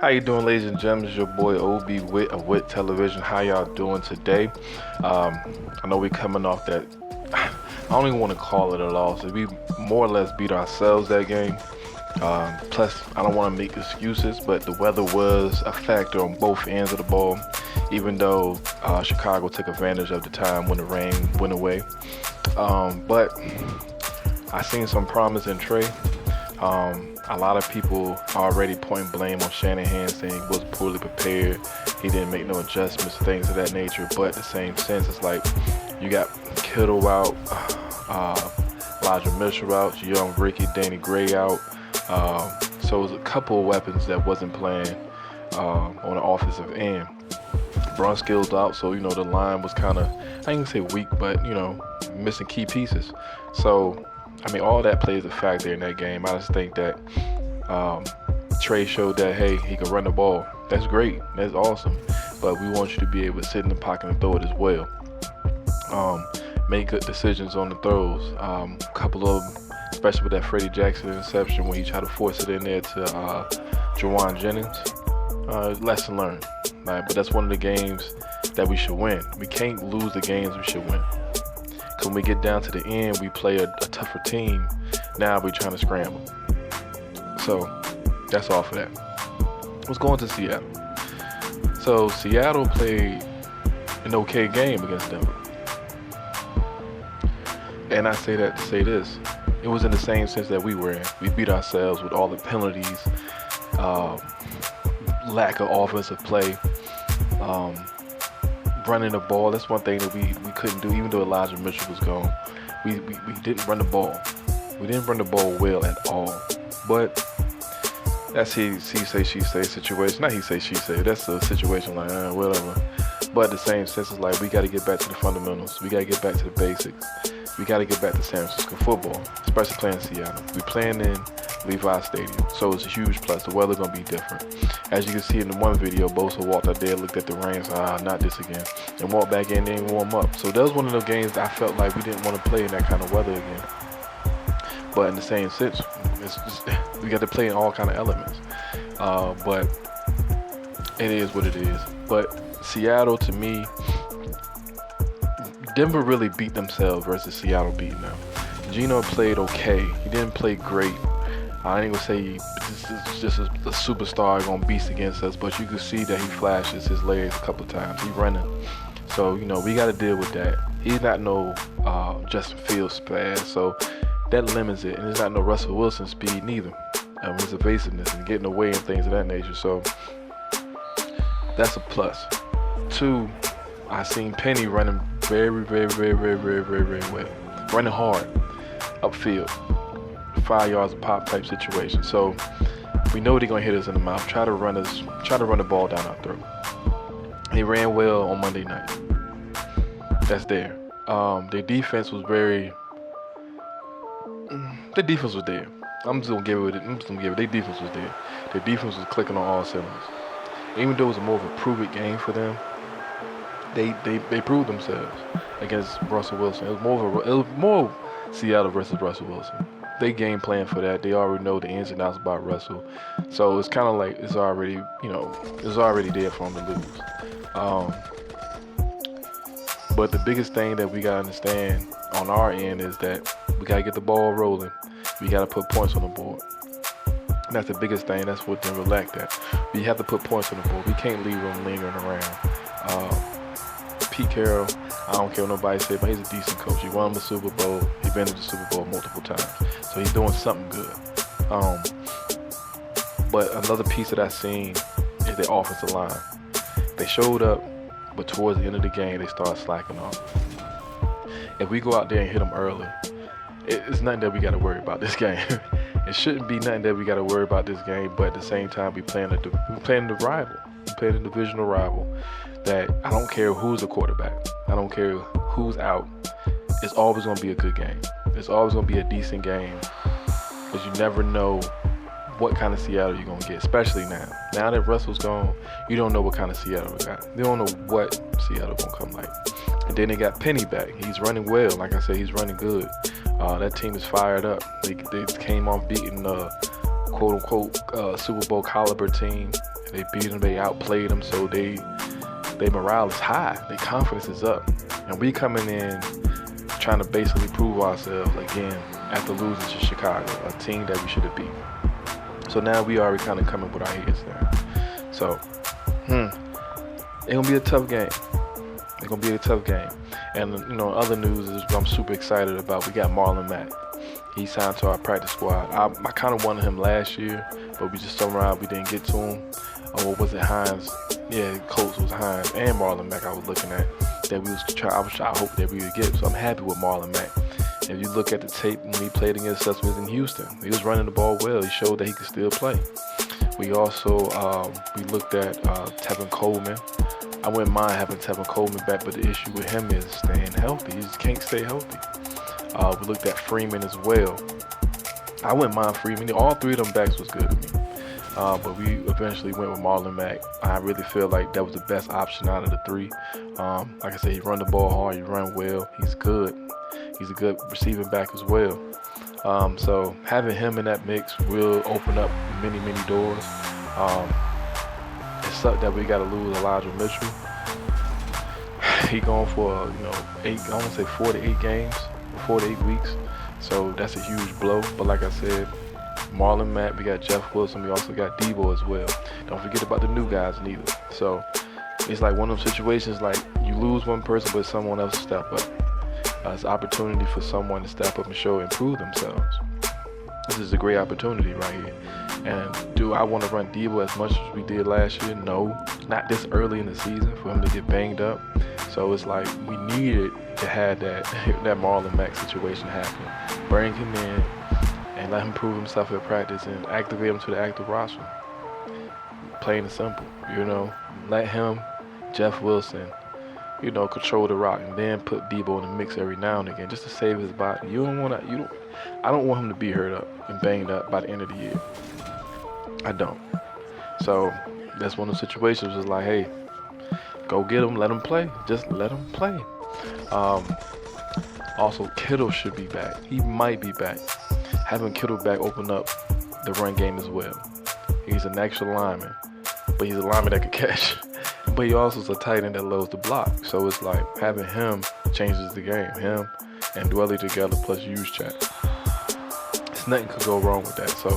How you doing, ladies and gentlemen? It's your boy OB Wit of Wit Television. How y'all doing today? I know we coming off that. I don't even want to call it a loss. We more or less beat ourselves that game. Plus, I don't want to make excuses, but the weather was a factor on both ends of the ball. Even though Chicago took advantage of the time when the rain went away, but I seen some promise in Trey. A lot of people already point blame on Shanahan, saying he was poorly prepared. He didn't make no adjustments, things of that nature. But in the same sense, it's like you got Kittle out, Elijah Mitchell out, young Ricky, Danny Gray out. So it was a couple of weapons that wasn't playing on the offensive end. Brunskill's out, so the line was kind of, I ain't gonna say weak, but missing key pieces. So I mean, all that plays a factor in that game. I just think that Trey showed that, hey, he can run the ball. That's great. That's awesome. But we want you to be able to sit in the pocket and throw it as well. Make good decisions on the throws. A couple of them, especially with that Freddie Jackson interception when he tried to force it in there to Jawan Jennings. Lesson learned. Right? But that's one of the games that we should win. We can't lose the games we should win. Because when we get down to the end, we play a tougher team. Now we're trying to scramble. So that's all for that. Let's go into Seattle. So Seattle played an okay game against Denver. And I say that to say this. It was in the same sense that we were in. We beat ourselves with all the penalties, lack of offensive play, running the ball. That's one thing that we couldn't do, even though Elijah Mitchell was gone. We didn't run the ball. We didn't run the ball well at all. But that's he say, she say situation. Not he say, she say. That's a situation like, whatever. But in the same sense, it's like we got to get back to the fundamentals. We got to get back to the basics. We got to get back to San Francisco football, especially playing Seattle. We playing in Levi Stadium, so it's a huge plus. The weather's going to be different. As you can see in the one video, Bosa walked out there, looked at the rain, and said, not this again, and walked back in there and warm up. So that was one of those games that I felt like we didn't want to play in that kind of weather again. But in the same sense, we got to play in all kind of elements. But it is what it is. But Seattle, to me, Denver really beat themselves versus Seattle beating them. Geno played okay. He didn't play great. I ain't gonna say this is just a superstar going beast against us, but you can see that he flashes his legs a couple times. He's running. So, we got to deal with that. He's not no Justin Fields speed, so that limits it. And it's not no Russell Wilson speed neither. His evasiveness and getting away and things of that nature. So that's a plus. 2, I seen Penny running very, very, very, very, very, very, very well. Running hard upfield. 5 yards of pop type situation. So we know they're gonna hit us in the mouth. Try to run the ball down our throat. He ran well on Monday night. That's there. Their defense was very. Their defense was there. I'm just gonna give it. Their defense was there. Their defense was clicking on all cylinders. Even though it was a more of a prove-it game for them, they proved themselves against Russell Wilson. It was more Seattle versus Russell Wilson. They game plan for that. They already know the ins and outs about Russell. So it's kind of like it's already there for them to lose. But the biggest thing that we got to understand on our end is that we got to get the ball rolling. We got to put points on the board. And that's the biggest thing. That's what Denver lacked at. We have to put points on the board. We can't leave them lingering around. Pete Carroll, I don't care what nobody say, but he's a decent coach. He won the Super Bowl. He's been to the Super Bowl multiple times. So he's doing something good. But another piece that I seen is the offensive line. They showed up, but towards the end of the game, they started slacking off. If we go out there and hit them early, it's nothing that we got to worry about this game. It shouldn't be nothing that we got to worry about this game, but at the same time, we playing the rival. We playing a divisional rival that I don't care who's the quarterback. I don't care who's out. It's always going to be a good game. It's always going to be a decent game because you never know what kind of Seattle you're going to get, especially now. Now that Russell's gone, you don't know what kind of Seattle we got. You don't know what Seattle going to come like. And then they got Penny back. He's running well. Like I said, he's running good. That team is fired up. They came off beating quote-unquote Super Bowl caliber team They beat them, they outplayed them, so their morale is high, their confidence is up. And we coming in trying to basically prove ourselves again after losing to Chicago, a team that we should have beat. So now we already kind of coming with our heads down. So, it's going to be a tough game. It's going to be a tough game. And, other news is I'm super excited about. We got Marlon Mack. He signed to our practice squad. I kind of wanted him last year, but we just somehow we didn't get to him. Or was it Hines? Yeah, Colts was Hines and Marlon Mack I was looking at. That we was trying. I hope that we would get. So I'm happy with Marlon Mack. If you look at the tape when he played against us in Houston, he was running the ball well. He showed that he could still play. We also we looked at Tevin Coleman. I wouldn't mind having Tevin Coleman back, but the issue with him is staying healthy. He just can't stay healthy. We looked at Freeman as well. I wouldn't mind Freeman. All three of them backs was good to me. But we eventually went with Marlon Mack. I really feel like that was the best option out of the three. Like I said, he run the ball hard, he run well, he's good. He's a good receiving back as well. So having him in that mix will open up many, many doors. It sucked that we got to lose Elijah Mitchell. He going for, 4 to 8 games, 4 to 8 weeks. So that's a huge blow. But like I said, Marlon Mack, we got Jeff Wilson, we also got Debo as well. Don't forget about the new guys neither. So it's like one of those situations like you lose one person, but someone else step up. It's an opportunity for someone to step up and improve themselves. This is a great opportunity right here. And do I want to run Debo as much as we did last year? No, not this early in the season for him to get banged up. So it's like we needed to have that Marlon Mack situation happen. Bring him in and let him prove himself at practice and activate him to the active roster. Plain and simple, Let him, Jeff Wilson, control the rock, and then put Debo in the mix every now and again just to save his body. I don't want him to be hurt up and banged up by the end of the year. I don't. So that's one of the situations was like, hey, go get him, let him play. Just let him play. Also, Kittle should be back. He might be back. Having Kittle back open up the run game as well. He's an extra lineman, but he's a lineman that can catch. But he also is a tight end that loves to block. So it's like having him changes the game. Him and Dwelly together plus Juszczyk. There's nothing could go wrong with that. So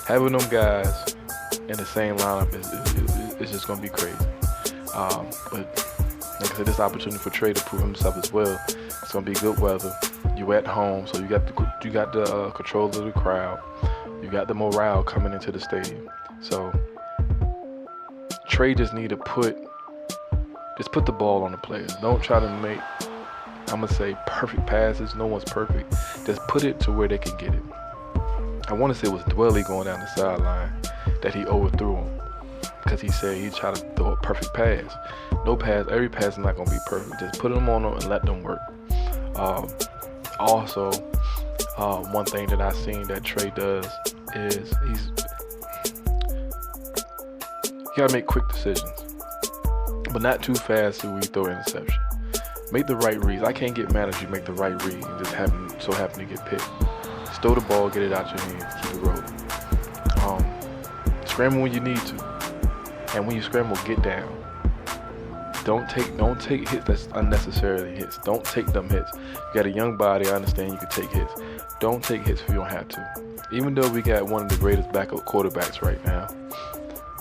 having them guys in the same lineup is just going to be crazy. But like I said, this opportunity for Trey to prove himself as well. It's going to be good weather. You at home, so you got the control of the crowd. You got the morale coming into the stadium. So Trey just need to put the ball on the players. Don't try to make, I'm going to say, perfect passes. No one's perfect. Just put it to where they can get it. I want to say it was Dwelly going down the sideline that he overthrew him because he said he tried to throw a perfect pass. No pass. Every pass is not going to be perfect. Just put them on them and let them work. Also, one thing that I've seen that Trey does is you got to make quick decisions. But not too fast so we throw an interception. Make the right reads. I can't get mad if you make the right read and just happen to get picked. Just throw the ball, get it out your hands, keep it rolling. Scramble when you need to. And when you scramble, get down. Don't take hits that's unnecessarily hits. Don't take them hits. You got a young body, I understand you can take hits. Don't take hits if you don't have to. Even though we got one of the greatest backup quarterbacks right now,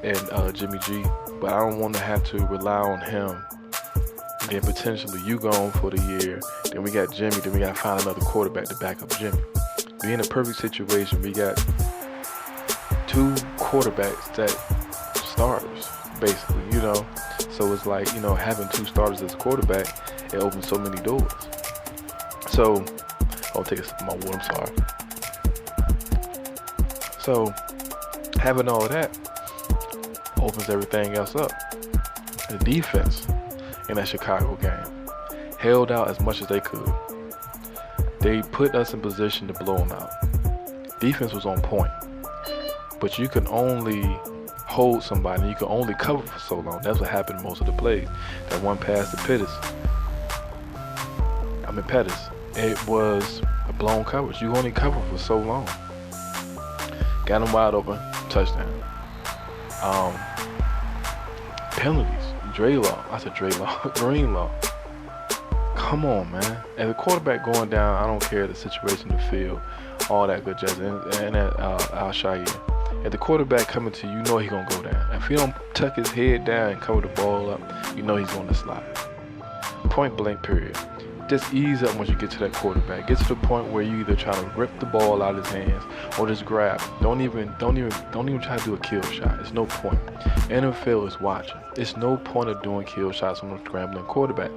and Jimmy G, but I don't want to have to rely on him. And then potentially you gone for the year. Then we got Jimmy. Then we got to find another quarterback to back up Jimmy. We in a perfect situation. We got 2 quarterbacks that starters, basically, So it's like, having 2 starters as a quarterback, it opens so many doors. So, I'll take a sip of my water, I'm sorry. So, having all of that opens everything else up. The defense in that Chicago game held out as much as they could. They put us in position to blow them out. Defense was on point. But you can only hold somebody, you can only cover for so long. That's what happened in most of the plays. That one pass to Pettis. It was a blown coverage. You only cover for so long. Got him wide open, touchdown. penalties. Greenlaw. Come on, man. As a quarterback going down, I don't care the situation, the field, all that good jazz, and Al-Shire. If the quarterback coming to you, you know he's going to go down. If he don't tuck his head down and cover the ball up, you know he's going to slide. Point blank, period. Just ease up once you get to that quarterback. Get to the point where you either try to rip the ball out of his hands or just grab him. Don't even try to do a kill shot. It's no point. NFL is watching. It's no point of doing kill shots on a scrambling quarterback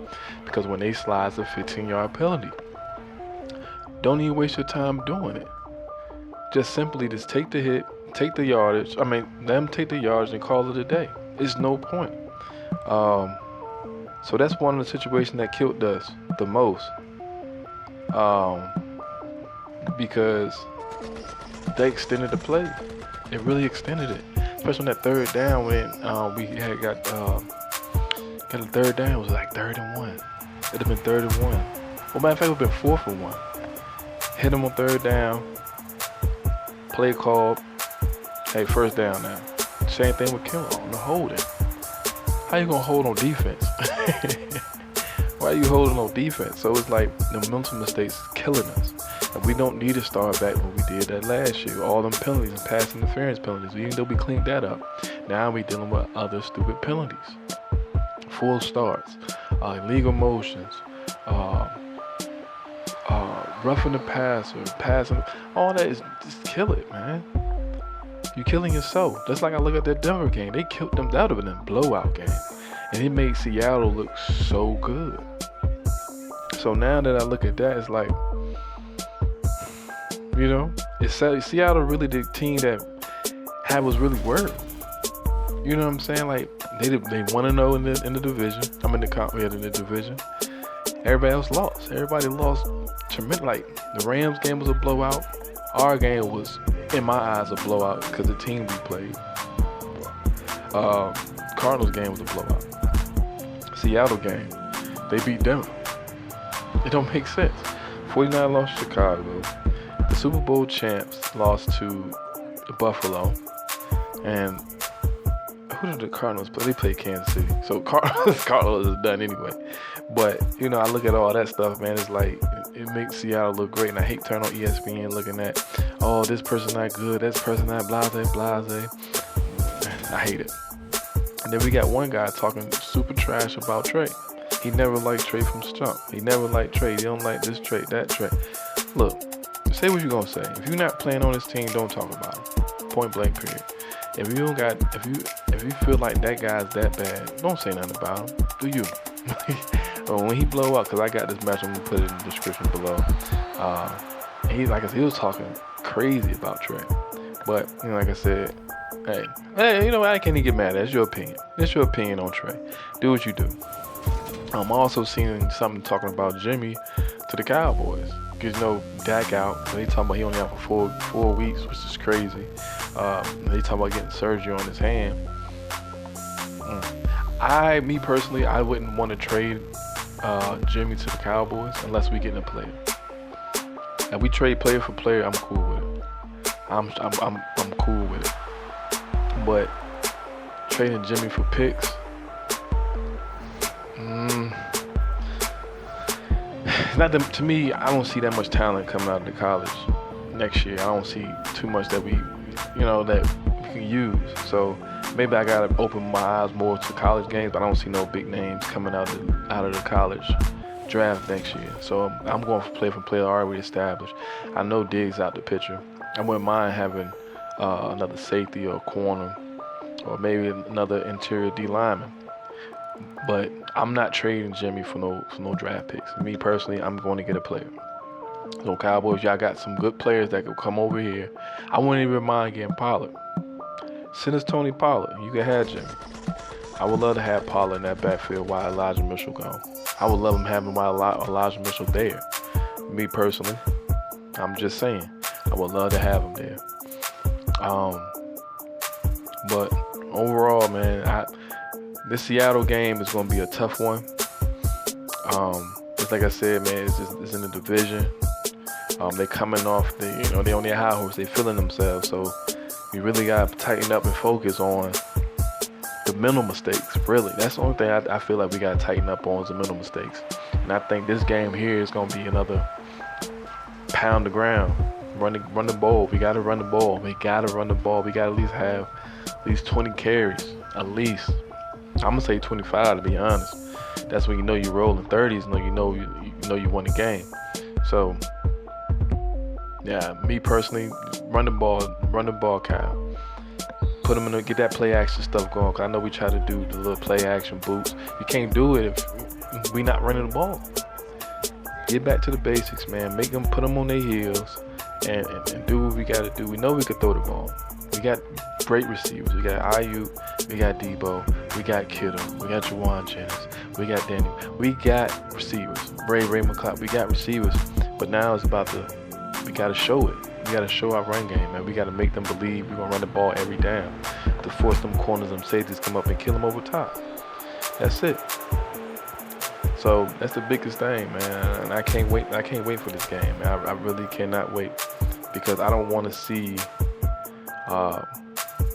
because when they slide, it's a 15-yard penalty. Don't even waste your time doing it. Just simply just take the hit, take the yardage. Let them take the yardage and call it a day. It's no point. So that's one of the situations that killed us the most. Because they extended the play. It really extended it. Especially on that third down when we had got a third down. It was like 3rd and 1. It'd have been 3rd and 1. Well, matter of fact, it would have been 4th and 1. Hit him on 3rd down. Play called. Hey, 1st down now. Same thing with Kimball on the holding. How you gonna hold on defense? Why are you holding on defense? So it's like the mental mistakes killing us. And we don't need to start back when we did that last year. All them penalties and pass interference penalties. Even though we cleaned that up, now we dealing with other stupid penalties. Full starts, illegal motions, roughing the passer, passing. All that is just kill it, man. You're killing yourself. Just like I look at that Denver game. They killed them. That would have been a blowout game. And it made Seattle look so good. So now that I look at that, it's like, you know, it's Seattle really the team that was really worried. You know what I'm saying? Like, they 1-0 in the division. I'm in the division. Everybody else lost. Everybody lost tremendous. Like, the Rams game was a blowout. Our game was, in my eyes, a blowout because the team we played. Cardinals game was a blowout. Seattle game, they beat Denver. It don't make sense. 49 lost to Chicago. The Super Bowl champs lost to Buffalo. And who did the Cardinals play? They played Kansas City. So Cardinals is done anyway. But, you know, I look at all that stuff, man. It's like, it makes Seattle look great. And I hate turning on ESPN looking at, oh, this person not good, this person not blase. I hate it. And then we got one guy talking super trash about Trey. He never liked Trey from jump. He never liked Trey. He don't like this Trey, that Trey. Look, say what you're gonna say. If you're not playing on this team, don't talk about him. Point blank, period. If you feel like that guy's that bad, don't say nothing about him. Do you? When he blow up, because I got this match, I'm gonna put it in the description below. He was talking crazy about Trey. But, you know, like I said, hey, you know what? I can't even get mad at it. It's your opinion. It's your opinion on Trey. Do what you do. I'm also seeing something talking about Jimmy to the Cowboys. Because, you know, Dak out. They talking about he only out for four weeks, which is crazy. They talking about getting surgery on his hand. Me personally, I wouldn't want to trade Jimmy to the Cowboys unless we get a player. If we trade player for player, I'm cool with it. I'm cool with it. But trading Jimmy for picks, to me, I don't see that much talent coming out of the college next year. I don't see too much that we can use. So maybe I gotta open my eyes more to college games, but I don't see no big names coming out of the college draft next year. So I'm going for player already established. I know Diggs out the picture. I wouldn't mind having another safety or corner or maybe another interior D lineman. But I'm not trading Jimmy for no draft picks. Me personally, I'm going to get a player. So Cowboys, y'all got some good players that could come over here. I wouldn't even mind getting Pollard. Send us Tony Pollard. You can have Jimmy. I would love to have Pollard in that backfield while Elijah Mitchell gone. I would love him having while Elijah Mitchell there. Me personally, I'm just saying. I would love to have him there. But overall, man, this Seattle game is going to be a tough one. Just like I said, man, it's in the division. They coming off they on their high horse. They feeling themselves. So we really got to tighten up and focus on the mental mistakes, really. That's the only thing I feel like we got to tighten up on is the mental mistakes. And I think this game here is going to be another pound the ground. Run the ball. We got to run the ball. We got to run the ball. We got to at least have at least 20 carries. At least. I'm going to say 25 to be honest. That's when you know you're rolling. 30s, you know you won the game. So, yeah, me personally, run the ball, Kyle. Put them in, get that play action stuff going. Cause I know we try to do the little play action boots. You can't do it if we not running the ball. Get back to the basics, man. Make them, put them on their heels, and do what we got to do. We know we could throw the ball. We got great receivers. We got Ayuk, we got Debo, we got Kittle, we got Juwan Jennings, we got Daniel. We got receivers. Ray McCloud. We got receivers. But now it's about we got to show it. We got to show our run game, man. We got to make them believe we're going to run the ball every down to force them corners, them safeties come up and kill them over top. That's it. So that's the biggest thing, man. And I can't wait for this game, man. I really cannot wait because I don't want to see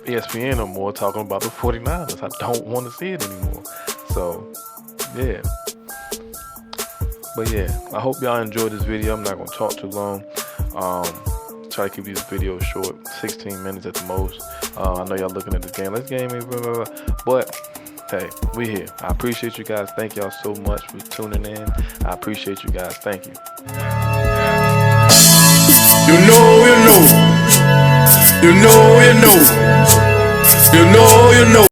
ESPN no more talking about the 49ers. I don't want to see it anymore. So, yeah. But yeah, I hope y'all enjoyed this video. I'm not going to talk too long. Try to keep these videos short, 16 minutes at the most. I know y'all looking at this game. Let's game, but hey, we here. I appreciate you guys. Thank y'all so much for tuning in. I appreciate you guys. Thank you. You know.